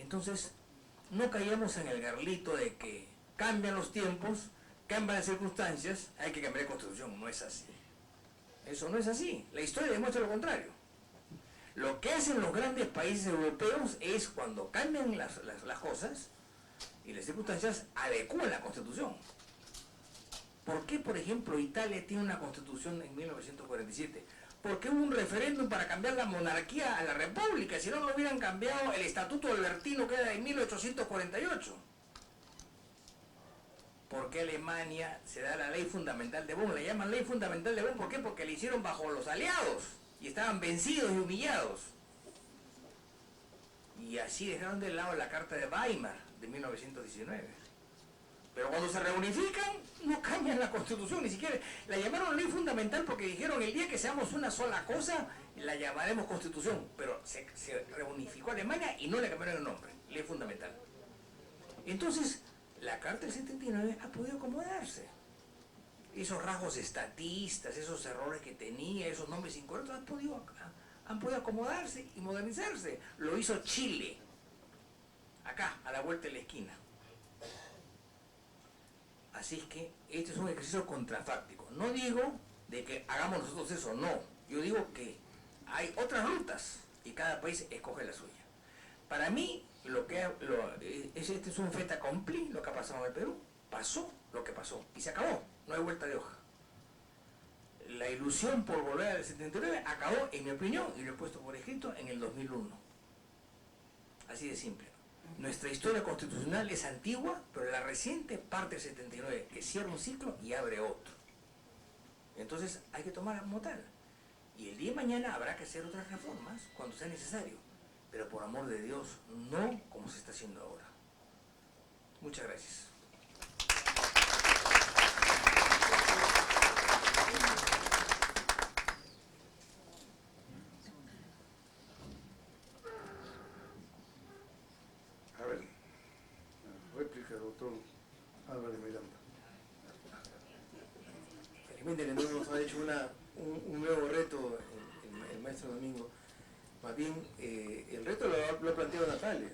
Entonces, no caigamos en el garlito de que cambian los tiempos, cambian las circunstancias, hay que cambiar la Constitución. No es así. Eso no es así. La historia demuestra lo contrario. Lo que hacen los grandes países europeos es cuando cambian las cosas y las circunstancias, adecúan la Constitución. ¿Por qué, por ejemplo, Italia tiene una Constitución en 1947? Porque hubo un referéndum para cambiar la monarquía a la república, si no, no hubieran cambiado el Estatuto Albertino que era de 1848. ¿Por qué Alemania se da la ley fundamental de Bonn? Le llaman ley fundamental de Bonn, ¿por qué? Porque la hicieron bajo los aliados y estaban vencidos y humillados. Y así dejaron de lado la Carta de Weimar de 1919. Pero cuando se reunifican, no cambian la Constitución, ni siquiera. La llamaron ley fundamental porque dijeron, el día que seamos una sola cosa, la llamaremos Constitución. Pero se reunificó Alemania y no le cambiaron el nombre, ley fundamental. Entonces, la Carta del 79 ha podido acomodarse. Esos rasgos estatistas, esos errores que tenía, esos nombres incorrectos, han podido acomodarse y modernizarse. Lo hizo Chile, acá, a la vuelta de la esquina. Así es que este es un ejercicio contrafáctico. No digo de que hagamos nosotros eso, no. Yo digo que hay otras rutas y cada país escoge la suya. Para mí, este es un fait accompli, lo que ha pasado en el Perú. Pasó lo que pasó y se acabó. No hay vuelta de hoja. La ilusión por volver al 79 acabó, en mi opinión, y lo he puesto por escrito, en el 2001. Así de simple. Nuestra historia constitucional es antigua, pero la reciente parte del 79, que cierra un ciclo y abre otro. Entonces hay que tomarla como tal. Y el día de mañana habrá que hacer otras reformas cuando sea necesario. Pero por amor de Dios, no como se está haciendo ahora. Muchas gracias. Doctor Álvarez Miranda. Felizmente nos ha hecho un nuevo reto el maestro Domingo. Más bien, el reto lo ha planteado Natalia.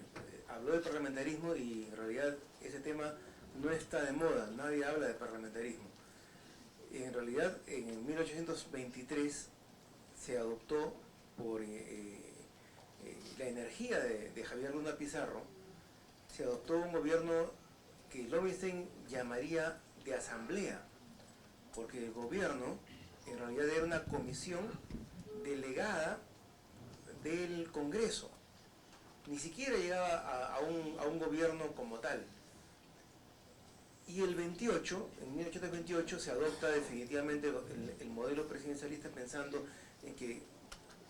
Habló de parlamentarismo y en realidad ese tema no está de moda, nadie habla de parlamentarismo. En realidad, en 1823 se adoptó por la energía de Javier Luna Pizarro, se adoptó un gobierno que Lowenstein llamaría de asamblea, porque el gobierno en realidad era una comisión delegada del Congreso, ni siquiera llegaba a un gobierno como tal. Y en 1828 se adopta definitivamente el modelo presidencialista, pensando en que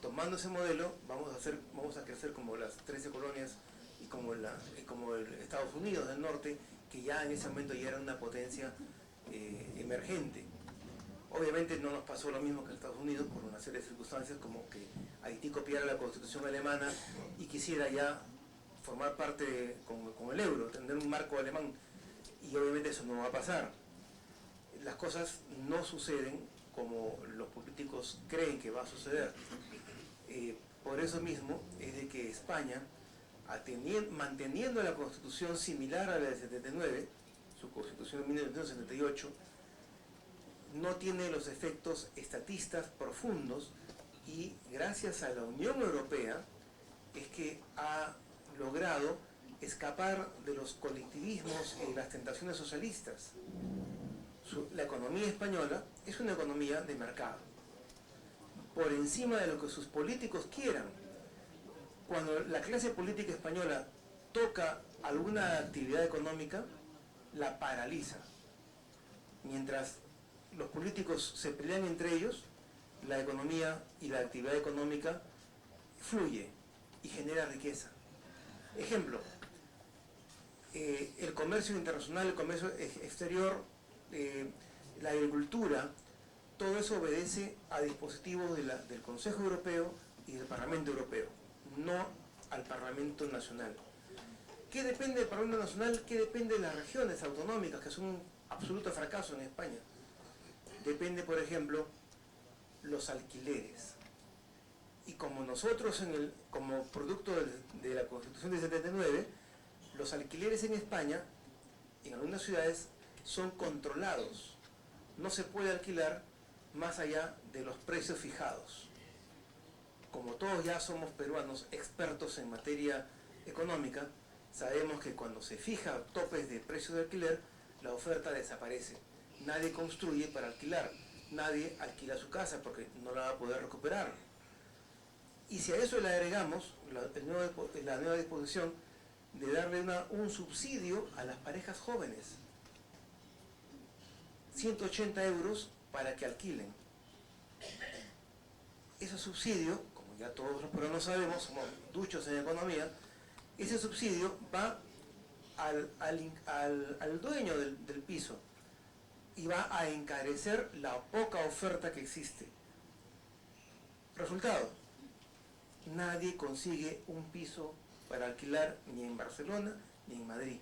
tomando ese modelo vamos a crecer como las 13 colonias y como el Estados Unidos del Norte, que ya en ese momento ya era una potencia emergente. Obviamente no nos pasó lo mismo que en Estados Unidos por una serie de circunstancias, como que Haití copiara la Constitución alemana y quisiera ya formar parte con el euro, tener un marco alemán, y obviamente eso no va a pasar. Las cosas no suceden como los políticos creen que va a suceder. Por eso mismo es de que España, manteniendo la Constitución similar a la del 79, su Constitución de 1978, no tiene los efectos estatistas profundos, y gracias a la Unión Europea es que ha logrado escapar de los colectivismos y las tentaciones socialistas. La economía española es una economía de mercado, por encima de lo que sus políticos quieran. Cuando la clase política española toca alguna actividad económica, la paraliza. Mientras los políticos se pelean entre ellos, la economía y la actividad económica fluye y genera riqueza. Ejemplo, el comercio internacional, el comercio exterior, la agricultura, todo eso obedece a dispositivos del Consejo Europeo y del Parlamento Europeo, no al Parlamento Nacional. ¿Qué depende del Parlamento Nacional? ¿Qué depende de las regiones autonómicas, que son un absoluto fracaso en España? Depende, por ejemplo, los alquileres. Y como nosotros, como producto de la Constitución del 79, los alquileres en España, en algunas ciudades, son controlados. No se puede alquilar más allá de los precios fijados. Como todos ya somos peruanos expertos en materia económica, sabemos que cuando se fija topes de precio de alquiler, la oferta desaparece. Nadie construye para alquilar, nadie alquila su casa porque no la va a poder recuperar. Y si a eso le agregamos la nueva disposición de darle un subsidio a las parejas jóvenes, 180 euros para que alquilen. Ese subsidio, como ya todos los peruanos sabemos, somos duchos en economía, ese subsidio va al dueño del piso y va a encarecer la poca oferta que existe. Resultado, nadie consigue un piso para alquilar ni en Barcelona ni en Madrid.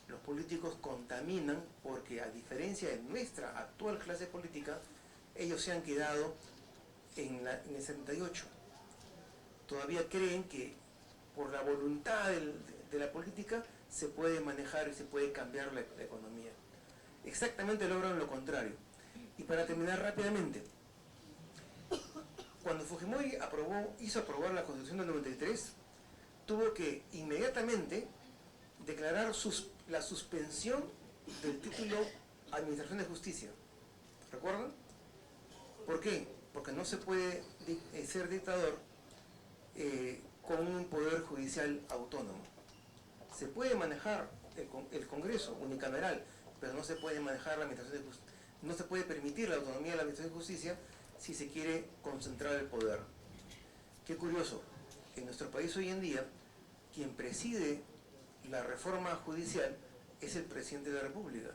Los políticos contaminan porque, a diferencia de nuestra actual clase política, ellos se han quedado en el 78. Todavía creen que por la voluntad de la política se puede manejar y se puede cambiar la economía. Exactamente logran lo contrario. Y para terminar rápidamente, cuando Fujimori hizo aprobar la Constitución del 93, tuvo que inmediatamente declarar la suspensión del título Administración de Justicia. ¿Recuerdan? ¿Por qué? Porque no se puede ser dictador con un poder judicial autónomo. Se puede manejar el Congreso unicameral, pero no se puede manejar la Administración de Justicia. No se puede permitir la autonomía de la Administración de Justicia si se quiere concentrar el poder. Qué curioso, en nuestro país hoy en día, quien preside la reforma judicial es el presidente de la República.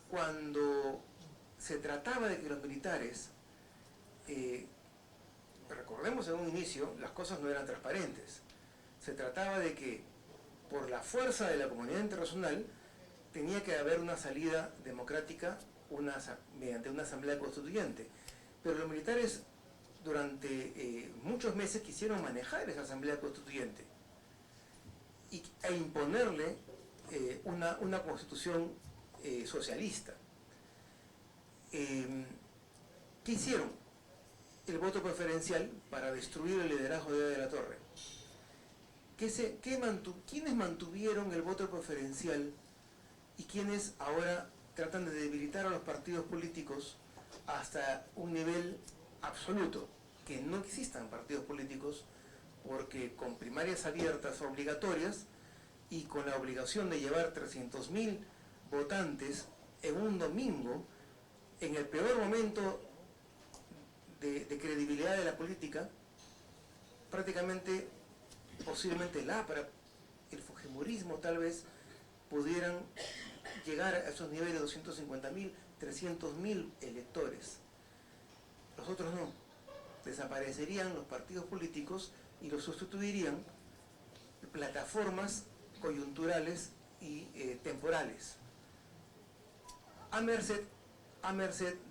Cuando se trataba de que los militares, recordemos en un inicio, las cosas no eran transparentes. Se trataba de que, por la fuerza de la comunidad internacional, tenía que haber una salida democrática mediante una asamblea constituyente. Pero los militares durante muchos meses quisieron manejar esa asamblea constituyente e imponerle una constitución socialista. ¿Qué hicieron? El voto preferencial para destruir el liderazgo de la Torre. ¿Quiénes mantuvieron el voto preferencial y quiénes ahora tratan de debilitar a los partidos políticos hasta un nivel absoluto? Que no existan partidos políticos, porque con primarias abiertas obligatorias y con la obligación de llevar 300.000 votantes en un domingo, en el peor momento de credibilidad de la política, prácticamente, posiblemente el APRA, el fujimorismo tal vez, pudieran llegar a esos niveles de 250.000, 300.000 electores. Los otros no. Desaparecerían los partidos políticos y los sustituirían plataformas coyunturales y temporales, a merced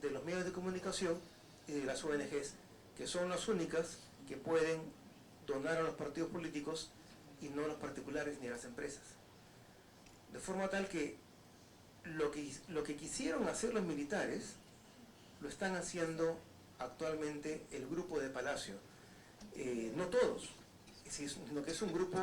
de los medios de comunicación y de las ONGs, que son las únicas que pueden donar a los partidos políticos y no a los particulares ni a las empresas. De forma tal que lo que quisieron hacer los militares lo están haciendo actualmente el grupo de Palacio. No todos, sino que es un grupo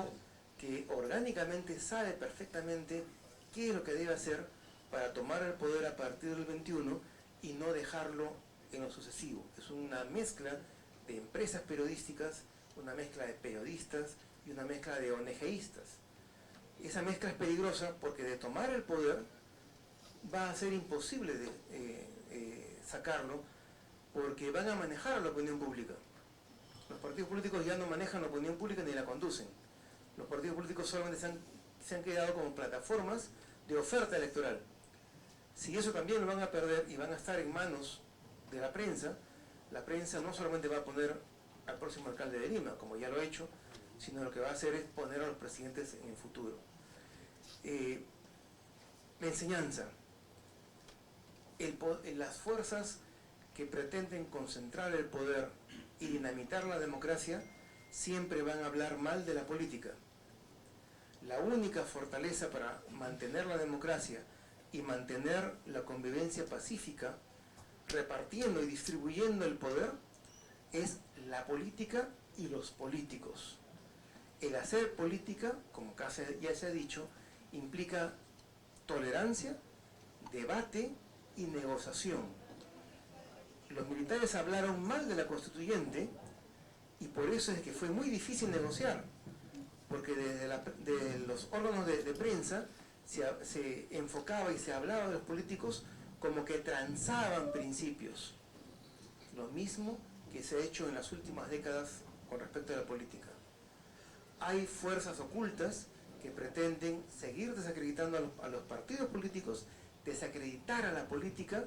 que orgánicamente sabe perfectamente qué es lo que debe hacer para tomar el poder a partir del 21 y no dejarlo en lo sucesivo. Es una mezcla de empresas periodísticas, una mezcla de periodistas y una mezcla de ONGistas. Esa mezcla es peligrosa porque de tomar el poder va a ser imposible sacarlo, porque van a manejar la opinión pública. Los partidos políticos ya no manejan la opinión pública ni la conducen. Los partidos políticos solamente se han quedado como plataformas de oferta electoral. Si eso también lo van a perder y van a estar en manos de la prensa no solamente va a poner al próximo alcalde de Lima, como ya lo ha hecho, sino lo que va a hacer es poner a los presidentes en el futuro. La enseñanza. Las fuerzas que pretenden concentrar el poder y dinamitar la democracia siempre van a hablar mal de la política. La única fortaleza para mantener la democracia y mantener la convivencia pacífica, repartiendo y distribuyendo el poder, es la política y los políticos. El hacer política, como ya se ha dicho, implica tolerancia, debate y negociación. Los militares hablaron mal de la constituyente y por eso es que fue muy difícil negociar, porque desde los órganos de prensa se enfocaba y se hablaba de los políticos como que transaban principios. Lo mismo que se ha hecho en las últimas décadas con respecto a la política. Hay fuerzas ocultas que pretenden seguir desacreditando a los partidos políticos, desacreditar a la política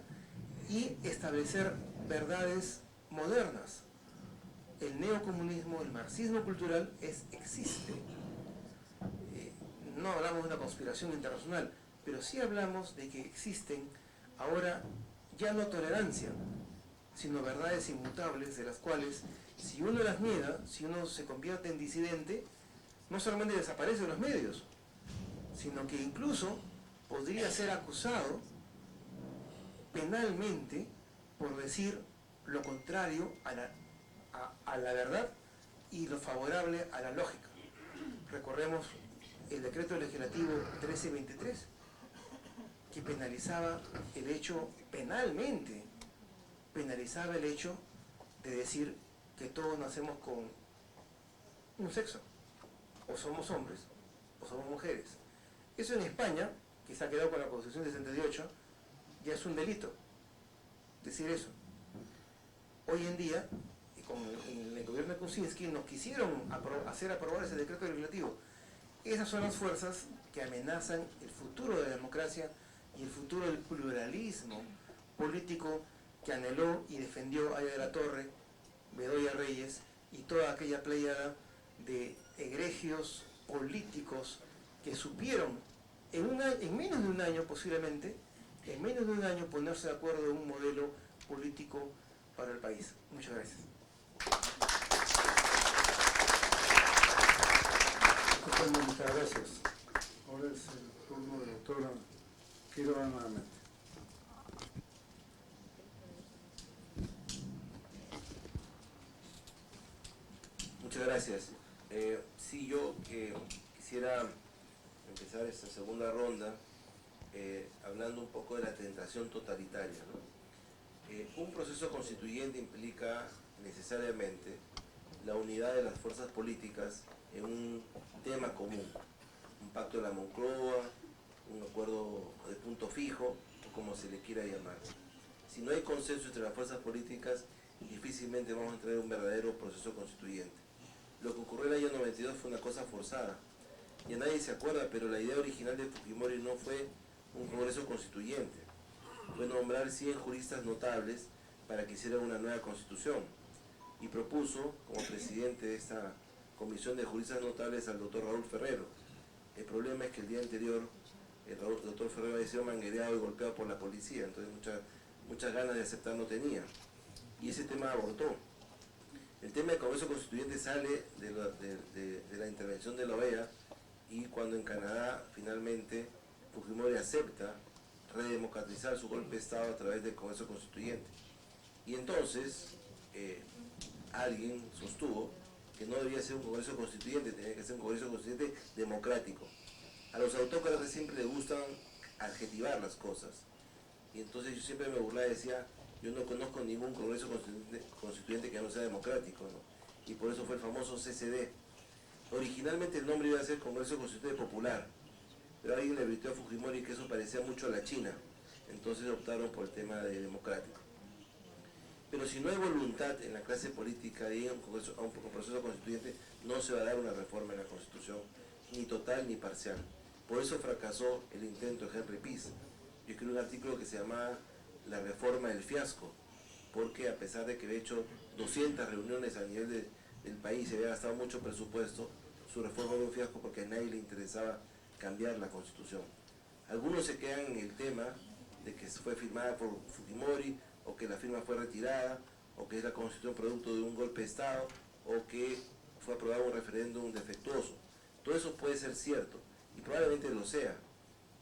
y establecer verdades modernas. El neocomunismo, el marxismo cultural existe. No hablamos de una conspiración internacional, pero sí hablamos de que existen ahora ya no tolerancia, sino verdades inmutables de las cuales, si uno las niega, si uno se convierte en disidente, no solamente desaparece de los medios, sino que incluso podría ser acusado penalmente por decir lo contrario a la verdad y lo favorable a la lógica. Recordemos el decreto legislativo 1323, que penalizaba el hecho, penalmente penalizaba el hecho de decir que todos nacemos con un sexo, o somos hombres o somos mujeres. Eso en España, que se ha quedado con la Constitución de 68, ya es un delito decir eso. Hoy en día, con el gobierno de Kuczynski, nos quisieron hacer aprobar ese decreto legislativo. Esas son las fuerzas que amenazan el futuro de la democracia y el futuro del pluralismo político que anheló y defendió Aya de la Torre, Bedoya Reyes y toda aquella pléyada de egregios políticos que supieron en menos de un año posiblemente, en menos de un año ponerse de acuerdo en un modelo político para el país. Muchas gracias. Muchas gracias. Ahora es el turno de la doctora Quiroga nuevamente. Muchas gracias. Sí, yo quisiera empezar esta segunda ronda hablando un poco de la tentación totalitaria, ¿no? Un proceso constituyente implica necesariamente la unidad de las fuerzas políticas en un tema común, un pacto de la Moncloa, un acuerdo de punto fijo, o como se le quiera llamar. Si no hay consenso entre las fuerzas políticas, difícilmente vamos a tener un verdadero proceso constituyente. Lo que ocurrió en el año 92 fue una cosa forzada. Ya nadie se acuerda, pero la idea original de Fujimori no fue un congreso constituyente. Fue nombrar 100 juristas notables para que hicieran una nueva constitución. Y propuso, como presidente de esta comisión de juristas notables, al doctor Raúl Ferrero. El problema es que el día anterior el doctor Ferrero había sido manguereado y golpeado por la policía, entonces muchas ganas de aceptar no tenía. Y ese tema abortó. El tema del Congreso Constituyente sale de la intervención de la OEA y cuando en Canadá finalmente Fujimori acepta redemocratizar su golpe de Estado a través del Congreso Constituyente. Y entonces alguien sostuvo que no debía ser un Congreso Constituyente, tenía que ser un Congreso Constituyente democrático. A los autócratas siempre les gustan adjetivar las cosas. Y entonces yo siempre me burlaba y decía, yo no conozco ningún Congreso Constituyente que no sea democrático, ¿no? Y por eso fue el famoso CCD. Originalmente el nombre iba a ser Congreso Constituyente Popular, pero alguien le gritó a Fujimori que eso parecía mucho a la China, entonces optaron por el tema de democrático. Pero si no hay voluntad en la clase política de ir a un proceso constituyente, no se va a dar una reforma en la Constitución, ni total ni parcial. Por eso fracasó el intento de Henry Pease. Yo escribí un artículo que se llamaba La reforma del fiasco, porque a pesar de que había hecho 200 reuniones a nivel del país y había gastado mucho presupuesto, su reforma era un fiasco porque a nadie le interesaba cambiar la Constitución. Algunos se quedan en el tema de que fue firmada por Fujimori, o que la firma fue retirada, o que es la Constitución producto de un golpe de Estado, o que fue aprobado un referéndum defectuoso. Todo eso puede ser cierto, y probablemente lo sea,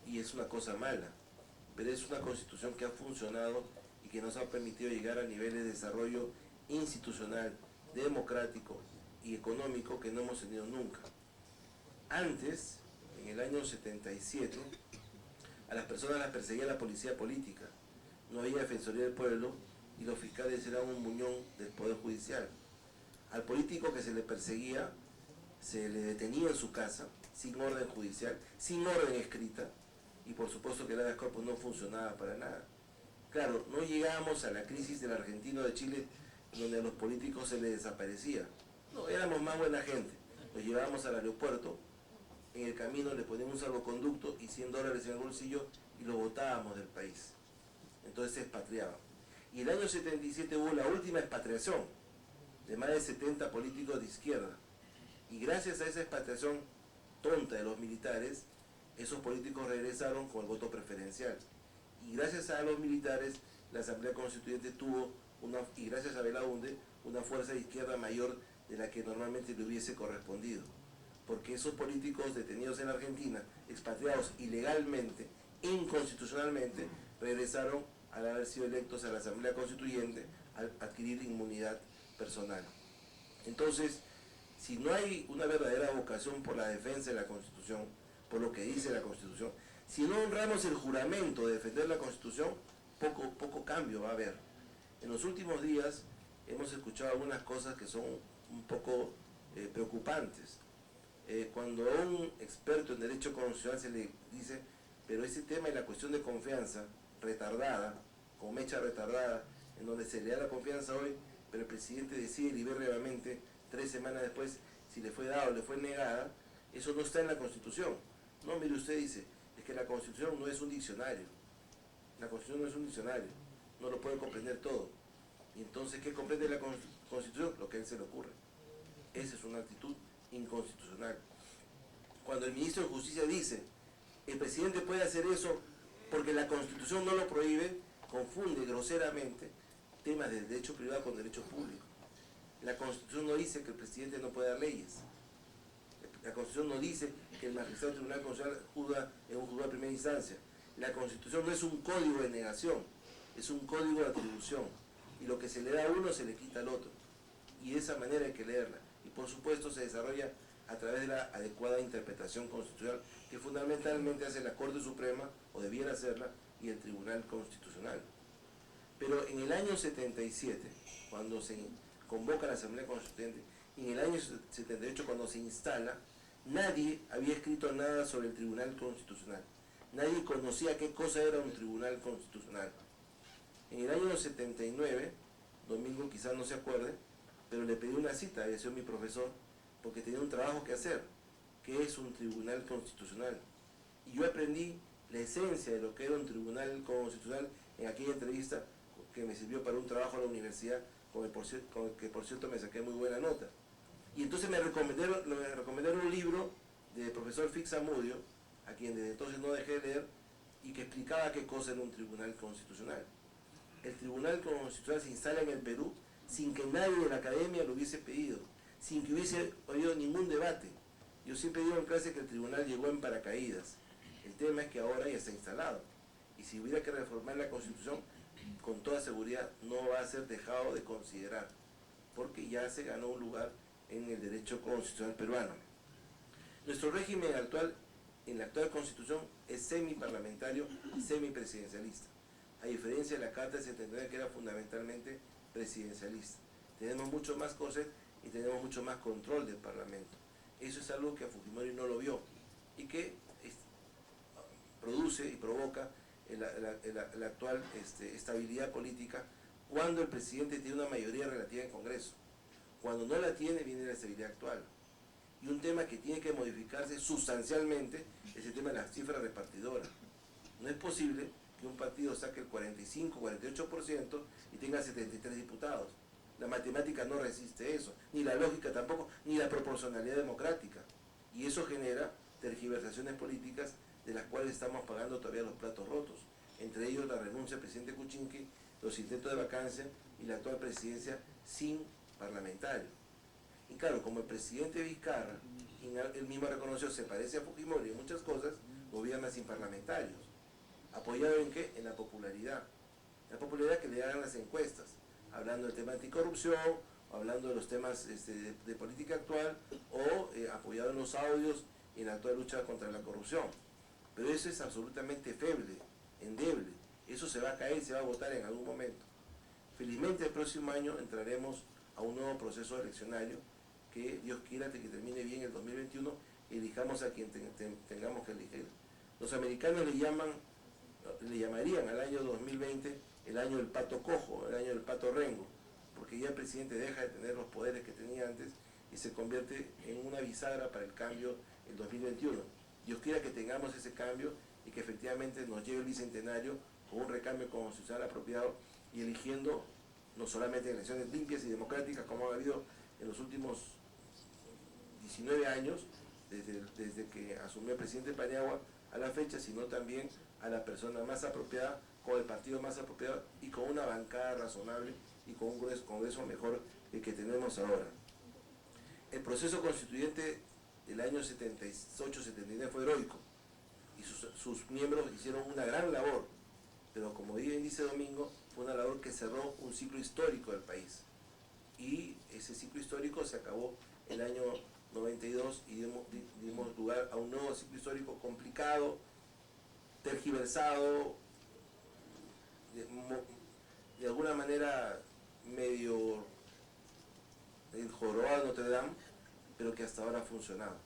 y es una cosa mala, pero es una Constitución que ha funcionado y que nos ha permitido llegar a niveles de desarrollo institucional, democrático y económico que no hemos tenido nunca. Antes, en el año 77, a las personas las perseguía la policía política, no había defensoría del pueblo y los fiscales eran un muñón del Poder Judicial. Al político que se le perseguía, se le detenía en su casa, sin orden judicial, sin orden escrita, y por supuesto que el habeas corpus no funcionaba para nada. Claro, no llegábamos a la crisis del argentino de Chile, donde a los políticos se les desaparecía. No, éramos más buena gente. Los llevábamos al aeropuerto, en el camino le poníamos un salvoconducto y $100 en el bolsillo y los botábamos del país. Entonces se expatriaban. Y el año 77 hubo la última expatriación de más de 70 políticos de izquierda. Y gracias a esa expatriación tonta de los militares, esos políticos regresaron con el voto preferencial. Y gracias a los militares, la Asamblea Constituyente tuvo, y gracias a Belaunde, una fuerza de izquierda mayor de la que normalmente le hubiese correspondido. Porque esos políticos detenidos en Argentina, expatriados ilegalmente, inconstitucionalmente, regresaron al haber sido electos a la Asamblea Constituyente al adquirir inmunidad personal. Entonces, si no hay una verdadera vocación por la defensa de la Constitución, por lo que dice la Constitución, si no honramos el juramento de defender la Constitución, poco cambio va a haber. En los últimos días hemos escuchado algunas cosas que son un poco preocupantes. Cuando a un experto en derecho constitucional se le dice, pero ese tema y la cuestión de confianza retardada, como mecha retardada, en donde se le da la confianza hoy, pero el presidente decide libremente 3 semanas después si le fue dada o le fue negada, eso no está en la Constitución. No, mire usted, dice, es que la Constitución no es un diccionario. La Constitución no es un diccionario, no lo puede comprender todo. Y entonces, ¿qué comprende la Constitución? Lo que a él se le ocurre. Esa es una actitud inconstitucional. Cuando el ministro de Justicia dice, el presidente puede hacer eso porque la Constitución no lo prohíbe, confunde groseramente temas del derecho privado con derecho público. La Constitución no dice que el presidente no puede dar leyes. La Constitución no dice que el magistrado del Tribunal Constitucional juzga en un juzgado de primera instancia. La Constitución no es un código de negación, es un código de atribución. Y lo que se le da a uno se le quita al otro. Y de esa manera hay que leerla. Y por supuesto se desarrolla a través de la adecuada interpretación constitucional que fundamentalmente hace la Corte Suprema, o debiera hacerla, y el Tribunal Constitucional. Pero en el año 77, cuando se convoca la Asamblea Constituyente, y en el año 78, cuando se instala, nadie había escrito nada sobre el Tribunal Constitucional. Nadie conocía qué cosa era un Tribunal Constitucional. En el año 79, Domingo quizás no se acuerde, pero le pedí una cita, había sido mi profesor, porque tenía un trabajo que hacer, que es un Tribunal Constitucional. Y yo aprendí la esencia de lo que era un Tribunal Constitucional en aquella entrevista que me sirvió para un trabajo a la universidad, con el que por cierto me saqué muy buena nota. Y entonces me recomendaron un libro del profesor Fix Amudio, a quien desde entonces no dejé de leer, y que explicaba qué cosa era un Tribunal Constitucional. El Tribunal Constitucional se instala en el Perú sin que nadie de la academia lo hubiese pedido, sin que hubiese habido ningún debate. Yo siempre digo en clase que el tribunal llegó en paracaídas. El tema es que ahora ya está instalado. Y si hubiera que reformar la Constitución, con toda seguridad no va a ser dejado de considerar, porque ya se ganó un lugar en el derecho constitucional peruano. Nuestro régimen actual, en la actual Constitución, es semiparlamentario y semipresidencialista, a diferencia de la Carta del 79, que era fundamentalmente presidencialista. Tenemos mucho más cosas y tenemos mucho más control del Parlamento. Eso es algo que a Fujimori no lo vio y que produce y provoca la actual estabilidad política cuando el presidente tiene una mayoría relativa en Congreso. Cuando no la tiene, viene la estabilidad actual. Y un tema que tiene que modificarse sustancialmente es el tema de las cifras repartidoras. No es posible que un partido saque el 45, 48% y tenga 73 diputados. La matemática no resiste eso, ni la lógica tampoco, ni la proporcionalidad democrática. Y eso genera tergiversaciones políticas de las cuales estamos pagando todavía los platos rotos. Entre ellos la renuncia del presidente Kuczynski los intentos de vacancia y la actual presidencia sin parlamentarios. Y claro, como el presidente Vizcarra, él mismo reconoció, se parece a Fujimori en muchas cosas, gobierna sin parlamentarios. ¿Apoyado en qué? En la popularidad. La popularidad que le hagan las encuestas, hablando del tema anticorrupción, o hablando de los temas de política actual, o apoyado en los audios y en la actual lucha contra la corrupción. Pero eso es absolutamente feble, endeble. Eso se va a caer, se va a votar en algún momento. Felizmente el próximo año entraremos a un nuevo proceso eleccionario que Dios quiera que termine bien el 2021 y elijamos a quien tengamos que elegir. Los americanos le llamarían al año 2020 el año del pato cojo, el año del pato rengo, porque ya el presidente deja de tener los poderes que tenía antes y se convierte en una bisagra para el cambio en 2021. Dios quiera que tengamos ese cambio y que efectivamente nos lleve el bicentenario con un recambio constitucional apropiado y eligiendo no solamente elecciones limpias y democráticas como ha habido en los últimos 19 años, desde que asumió el presidente Paniagua a la fecha, sino también a la persona más apropiada, con el partido más apropiado y con una bancada razonable y con un congreso mejor del que tenemos ahora. El proceso constituyente del año 78-79 fue heroico y sus miembros hicieron una gran labor, pero como bien dice Domingo, fue una labor que cerró un ciclo histórico del país y ese ciclo histórico se acabó el año 92 y dimos lugar a un nuevo ciclo histórico complicado, tergiversado, de alguna manera medio el jorobado de Notre Dame, pero que hasta ahora ha funcionado,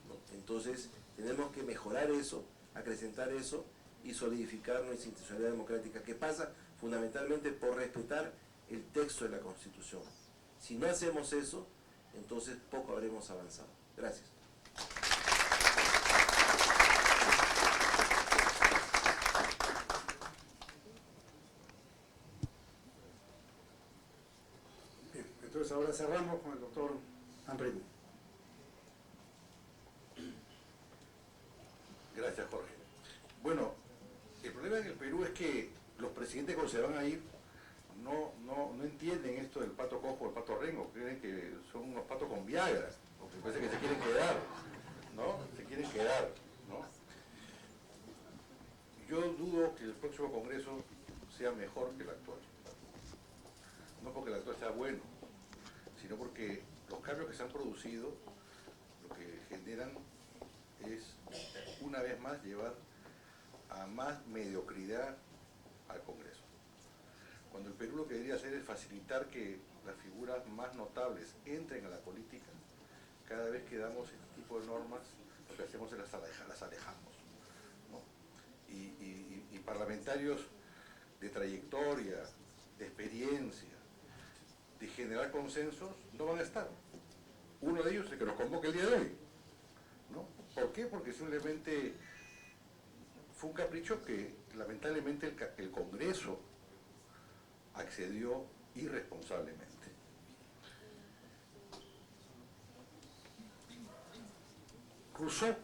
¿no? Entonces tenemos que mejorar eso, acrecentar eso y solidificar nuestra institucionalidad democrática, que pasa fundamentalmente por respetar el texto de la Constitución. Si no hacemos eso, entonces poco habremos avanzado. Gracias. Bien, entonces ahora cerramos con el doctor Anrimo. Gracias, Jorge. Bueno, el problema en el Perú es que los presidentes cuando se van a ir no entienden esto del pato cojo o el pato rengo, creen que son unos patos con Viagra, porque parece que se quieren quedar, ¿no? Se quieren quedar, ¿no? Yo dudo que el próximo Congreso sea mejor que el actual. No porque el actual sea bueno, sino porque los cambios que se han producido, lo que generan es, una vez más, llevar a más mediocridad al Congreso. Cuando el Perú lo que debería hacer es facilitar que las figuras más notables entren a la política, cada vez que damos este tipo de normas, lo que hacemos es las alejamos, ¿no? Y parlamentarios de trayectoria, de experiencia, de generar consensos, no van a estar. Uno de ellos es el que nos convoca el día de hoy, ¿no? ¿Por qué? Porque simplemente fue un capricho que lamentablemente el Congreso accedió irresponsablemente. Rousseau,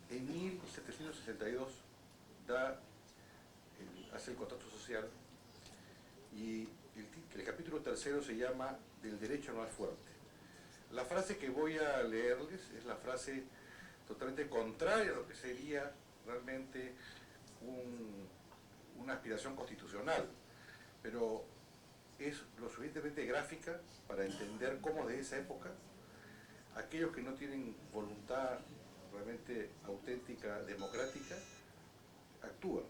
en 1762, hace el contrato social y el capítulo tercero se llama Del derecho al más fuerte. La frase que voy a leerles es la frase totalmente contraria a lo que sería realmente una aspiración constitucional, pero es lo suficientemente gráfica para entender cómo de esa época aquellos que no tienen voluntad realmente auténtica, democrática, actúan.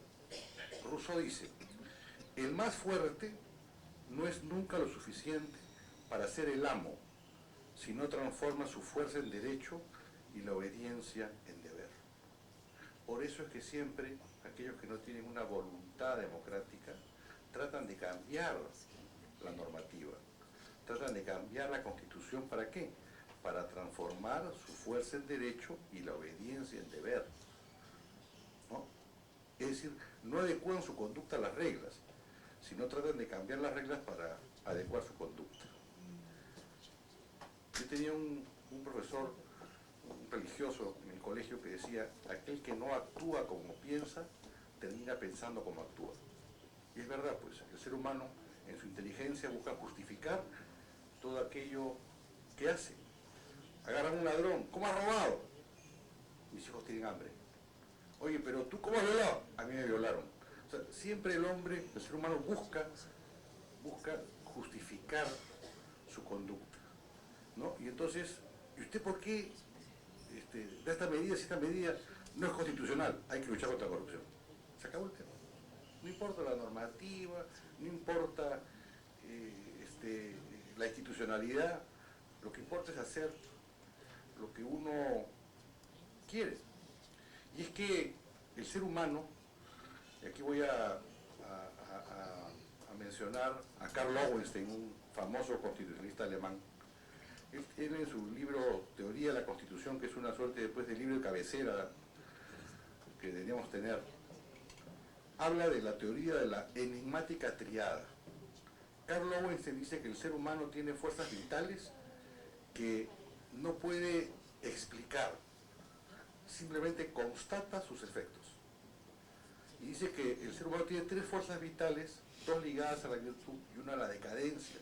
Rousseau dice: el más fuerte no es nunca lo suficiente para ser el amo, si no transforma su fuerza en derecho y la obediencia en deber. Por eso es que siempre aquellos que no tienen una voluntad democrática tratan de cambiar la normativa, tratan de cambiar la Constitución. ¿Para qué? Para transformar su fuerza en derecho y la obediencia en deber, ¿no? Es decir, no adecuan su conducta a las reglas, sino tratan de cambiar las reglas para adecuar su conducta. Yo tenía un profesor, un religioso en el colegio, que decía: aquel que no actúa como piensa, termina pensando como actúa. Y es verdad, pues, el ser humano en su inteligencia busca justificar todo aquello que hace. Agarran un ladrón, ¿cómo has robado? Mis hijos tienen hambre. Oye, pero tú, ¿cómo has violado? A mí me violaron. O sea, siempre el hombre, el ser humano busca justificar su conducta, ¿no? Y entonces, ¿y usted por qué da esta medida si esta medida no es constitucional? Hay que luchar contra la corrupción. Se acabó el tema. No importa la normativa, no importa la institucionalidad, lo que importa es hacer lo que uno quiere. Y es que el ser humano, y aquí voy a mencionar a Karl Lowenstein, un famoso constitucionalista alemán. Él en su libro Teoría de la Constitución, que es una suerte después del libro de cabecera que deberíamos tener, habla de la teoría de la enigmática triada. Karl Lowenstein dice que el ser humano tiene fuerzas vitales que no puede explicar, simplemente constata sus efectos. Y dice que el ser humano tiene tres fuerzas vitales, dos ligadas a la virtud y una a la decadencia,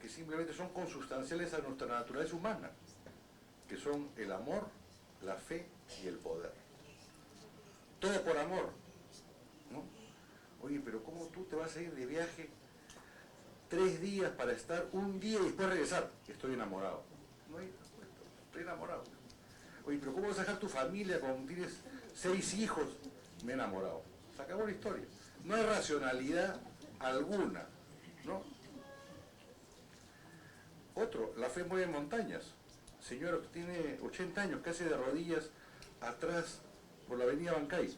que simplemente son consustanciales a nuestra naturaleza humana, que son el amor, la fe y el poder. Todo por amor, ¿no? Oye, pero ¿cómo tú te vas a ir de viaje 3 días para estar un día y después regresar? Estoy enamorado. No hay respuesta, estoy enamorado. Oye, pero ¿cómo vas a dejar tu familia cuando tienes 6 hijos? Me he enamorado. Se acabó la historia. No hay racionalidad alguna, ¿no? Otro, la fe mueve montañas. Señora, usted tiene 80 años, casi de rodillas atrás por la avenida Bancay.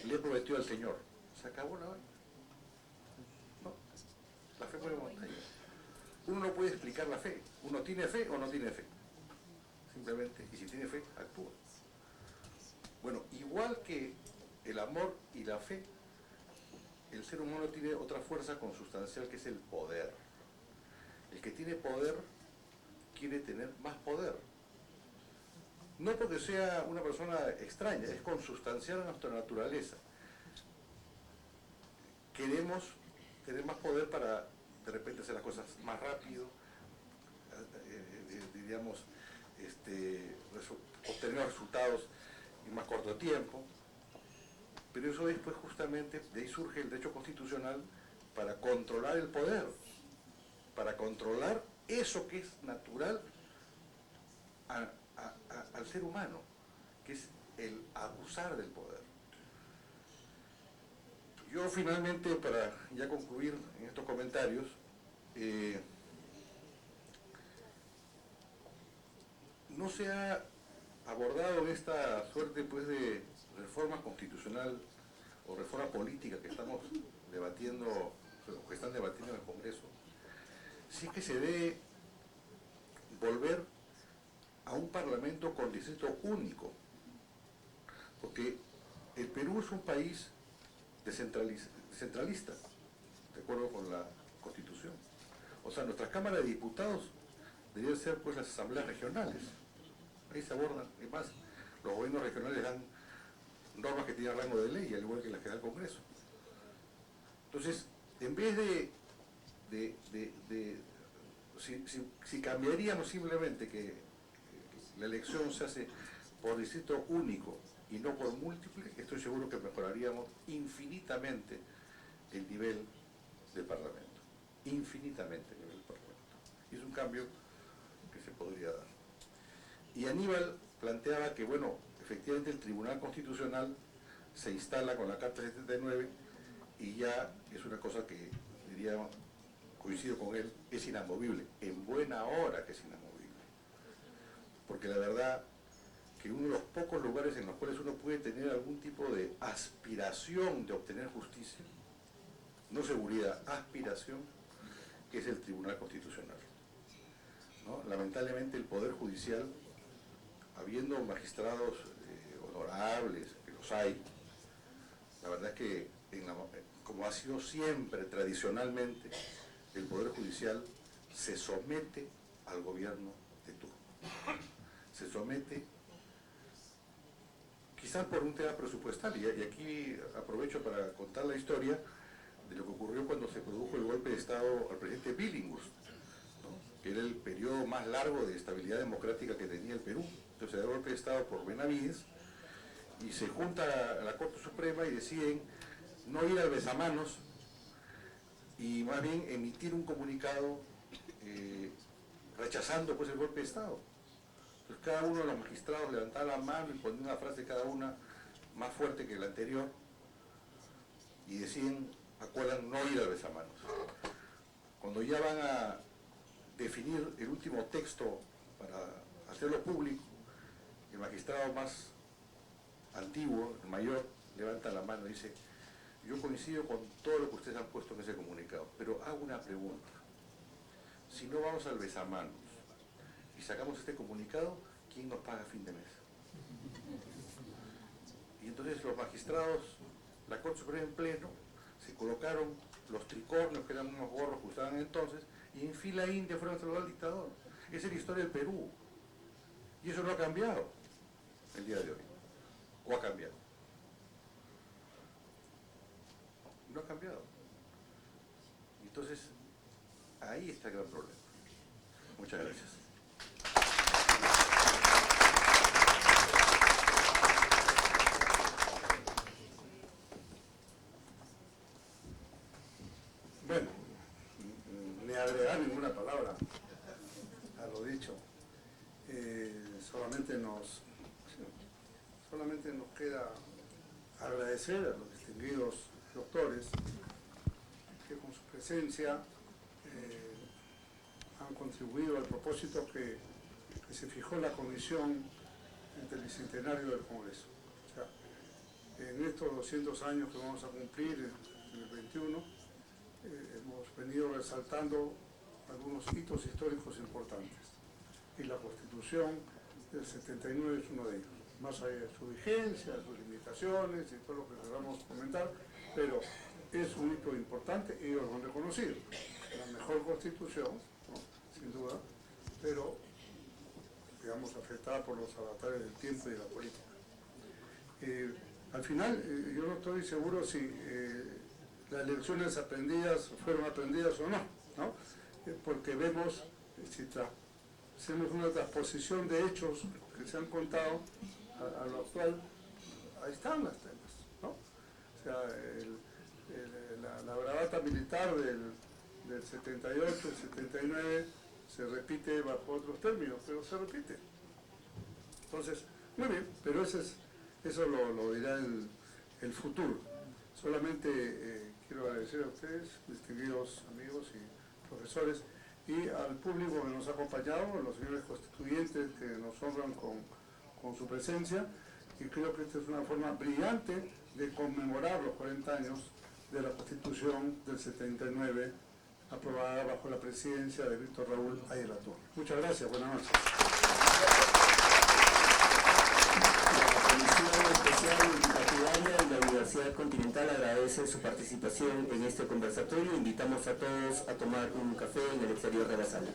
Le prometió al Señor. Se acabó la vaina. No, la fe mueve montañas. Uno no puede explicar la fe. Uno tiene fe o no tiene fe. Simplemente, y si tiene fe, actúa. Bueno, igual que el amor y la fe, el ser humano tiene otra fuerza consustancial que es el poder. El que tiene poder quiere tener más poder. No porque sea una persona extraña, es consustancial a nuestra naturaleza. Queremos tener más poder para de repente hacer las cosas más rápido, diríamos, obtener resultados en más corto tiempo. Pero eso es pues justamente, de ahí surge el derecho constitucional para controlar el poder, para controlar eso que es natural al ser humano, que es el abusar del poder. Yo finalmente, para ya concluir en estos comentarios, no se ha abordado esta suerte pues de reforma constitucional o reforma política que estamos debatiendo, o que están debatiendo en el Congreso, sí que se debe volver a un parlamento con distrito único, porque el Perú es un país descentralista, de acuerdo con la Constitución. O sea, nuestras cámaras de diputados deberían ser pues las asambleas regionales. Ahí se abordan, y más, los gobiernos regionales dan normas que tienen rango de ley, al igual que las que da el Congreso. Entonces, en vez si cambiaríamos simplemente que la elección se hace por distrito único y no por múltiple, estoy seguro que mejoraríamos infinitamente el nivel del Parlamento. Infinitamente el nivel del Parlamento. Y es un cambio que se podría dar. Y Aníbal planteaba que, bueno, efectivamente el Tribunal Constitucional se instala con la Carta 79 y ya es una cosa que, diría, coincido con él, es inamovible. En buena hora que es inamovible. Porque la verdad que uno de los pocos lugares en los cuales uno puede tener algún tipo de aspiración de obtener justicia, no seguridad, aspiración, que es el Tribunal Constitucional, ¿no? Lamentablemente el Poder Judicial, habiendo magistrados honorables, que los hay, la verdad es que, como ha sido siempre, tradicionalmente, el Poder Judicial se somete al gobierno de turno. Se somete, quizás por un tema presupuestal, y aquí aprovecho para contar la historia de lo que ocurrió cuando se produjo el golpe de Estado al presidente Billinghurst, ¿no? Que era el periodo más largo de estabilidad democrática que tenía el Perú. Entonces se da el golpe de Estado por Benavides y se junta a la Corte Suprema y deciden no ir al besamanos y más bien emitir un comunicado rechazando pues el golpe de Estado. Entonces cada uno de los magistrados levantaba la mano y ponía una frase cada una más fuerte que la anterior y deciden, acuerdan no ir al besamanos. Cuando ya van a definir el último texto para hacerlo público, el magistrado más antiguo, el mayor, levanta la mano y dice: yo coincido con todo lo que ustedes han puesto en ese comunicado, pero hago una pregunta. Si no vamos al besamanos y sacamos este comunicado, ¿quién nos paga a fin de mes? Y entonces los magistrados, la Corte Suprema en pleno, se colocaron los tricornios, que eran unos gorros que usaban entonces, y en fila india fueron a saludar al dictador. Esa es la historia del Perú. Y eso no ha cambiado el día de hoy. ¿O ha cambiado? No ha cambiado. Entonces, ahí está el gran problema. Muchas gracias. Bueno, ni agregar ninguna palabra a lo dicho. Solamente nos queda agradecer a los distinguidos doctores que con su presencia han contribuido al propósito que se fijó la comisión del Bicentenario del Congreso. O sea, en estos 200 años que vamos a cumplir en el 21, hemos venido resaltando algunos hitos históricos importantes. Y la Constitución del 79 es uno de ellos. Más allá de su vigencia, de sus limitaciones y todo lo que queramos comentar, pero es un hito importante y ellos lo han reconocido. La mejor Constitución, ¿no? Sin duda, pero digamos afectada por los avatares del tiempo y de la política. Al final, yo no estoy seguro si las lecciones aprendidas fueron aprendidas o no, ¿no? Porque vemos, si hacemos una transposición de hechos que se han contado a lo actual, ahí están los temas, ¿no? O sea, la bravata militar del 78, el 79, se repite bajo otros términos, pero se repite. Entonces, muy bien, pero eso lo dirá el futuro. Solamente quiero agradecer a ustedes, distinguidos amigos y profesores, y al público que nos ha acompañado, los señores constituyentes que nos honran con su presencia, y creo que esta es una forma brillante de conmemorar los 40 años de la Constitución del 79, aprobada bajo la presidencia de Víctor Raúl Ayala Turner. Muchas gracias, buenas noches. La Comisión Especial Partidaria de la Universidad Continental agradece su participación en este conversatorio. Invitamos a todos a tomar un café en el exterior de la sala.